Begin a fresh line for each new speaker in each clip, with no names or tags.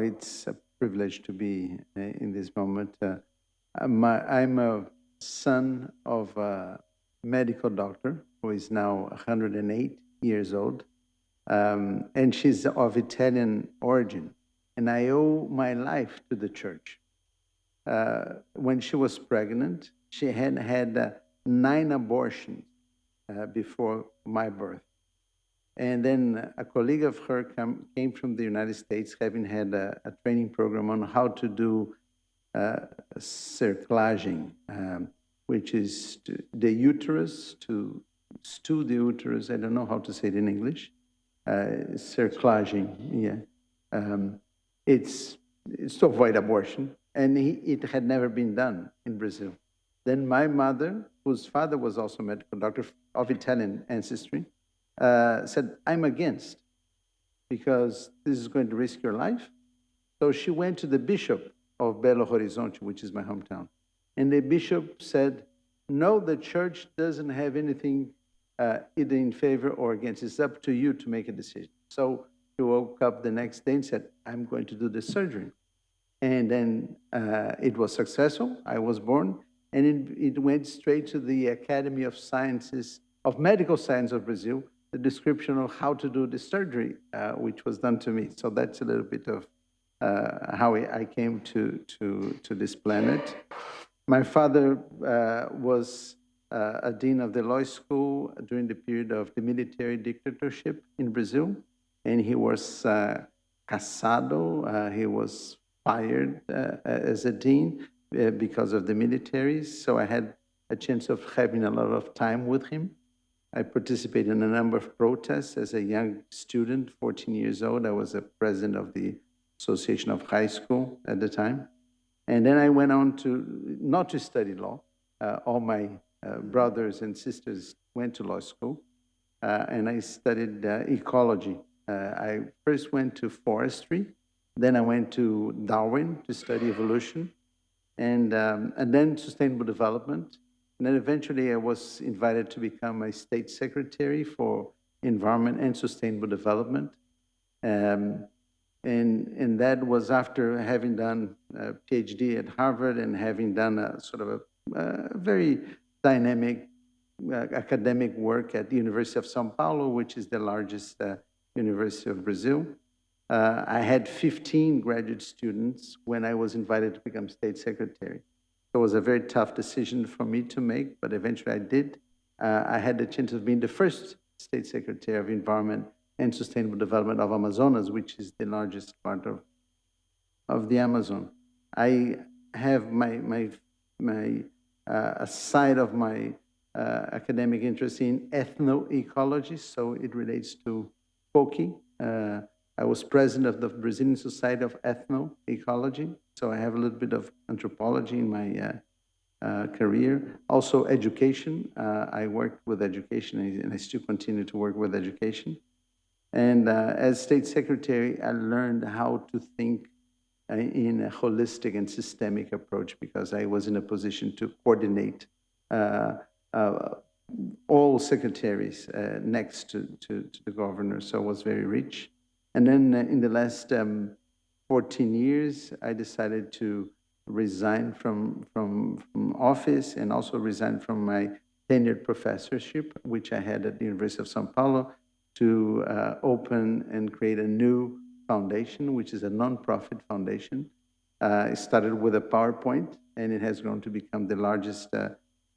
it's a privilege to be in this moment. I'm a son of a medical doctor who is now 108 years old, and she's of Italian origin. And I owe my life to the church. When she was pregnant, she had had 9 abortions before my birth. And then a colleague of her came from the United States, having had a training program on how to do cerclaging, which is the uterus, to stew the uterus. I don't know how to say it in English. Cerclaging, yeah. It's to avoid abortion, and it had never been done in Brazil. Then my mother, whose father was also a medical doctor of Italian ancestry, said, I'm against, because this is going to risk your life. So she went to the bishop of Belo Horizonte, which is my hometown. And the bishop said, no, the church doesn't have anything either in favor or against. It's up to you to make a decision. So she woke up the next day and said, I'm going to do the surgery. And then it was successful. I was born. And it went straight to the Academy of Sciences, of Medical Science of Brazil, the description of how to do the surgery, which was done to me. So that's a little bit of how I came to this planet. My father was a dean of the law school during the period of the military dictatorship in Brazil, and he was cassado. He was fired as a dean because of the militaries. So I had a chance of having a lot of time with him. I participated in a number of protests as a young student, 14 years old. I was a president of the Association of High School at the time. And then I went on to, not to study law. All my brothers and sisters went to law school. And I studied ecology. I first went to forestry. Then I went to Darwin to study evolution. And then sustainable development. And then eventually I was invited to become a state secretary for environment and sustainable development. And that was after having done a PhD at Harvard and having done a sort of a very dynamic academic work at the University of São Paulo, which is the largest university of Brazil. I had 15 graduate students when I was invited to become state secretary. So it was a very tough decision for me to make, but eventually I did. I had the chance of being the first state secretary of environment and sustainable development of Amazonas, which is the largest part of the Amazon. I have a side of my academic interest in ethnoecology, so it relates to Poki. I was president of the Brazilian Society of Ethnoecology, so I have a little bit of anthropology in my career. Also education. I worked with education, and I still continue to work with education. And as state secretary, I learned how to think in a holistic and systemic approach, because I was in a position to coordinate all secretaries next to the governor, so it was very rich. And then in the last 14 years, I decided to resign from office and also resign from my tenured professorship, which I had at the University of São Paulo, to open and create a new foundation, which is a nonprofit foundation. It started with a PowerPoint, and it has grown to become the largest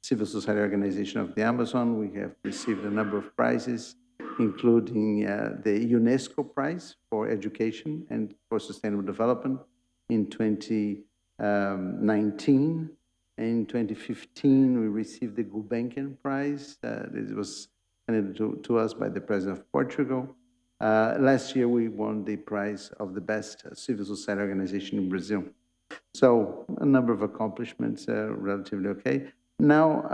civil society organization of the Amazon. We have received a number of prizes, including the UNESCO Prize for Education and for Sustainable Development in 2019. In 2015, we received the Gulbenkian Prize. It was handed to us by the President of Portugal. Last year, we won the prize of the best civil society organization in Brazil. So a number of accomplishments, relatively okay. Now,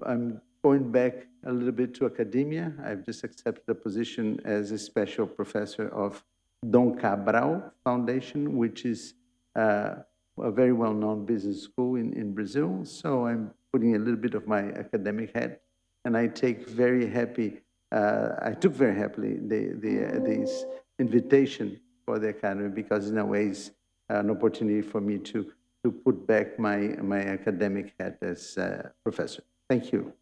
I'm going back a little bit to academia. I've just accepted a position as a special professor of Dom Cabral Foundation, which is a very well-known business school in Brazil. So I'm putting a little bit of my academic hat, and I took very happily this invitation for the Academy, because in a way it's an opportunity for me to put back my academic hat as a professor. Thank you.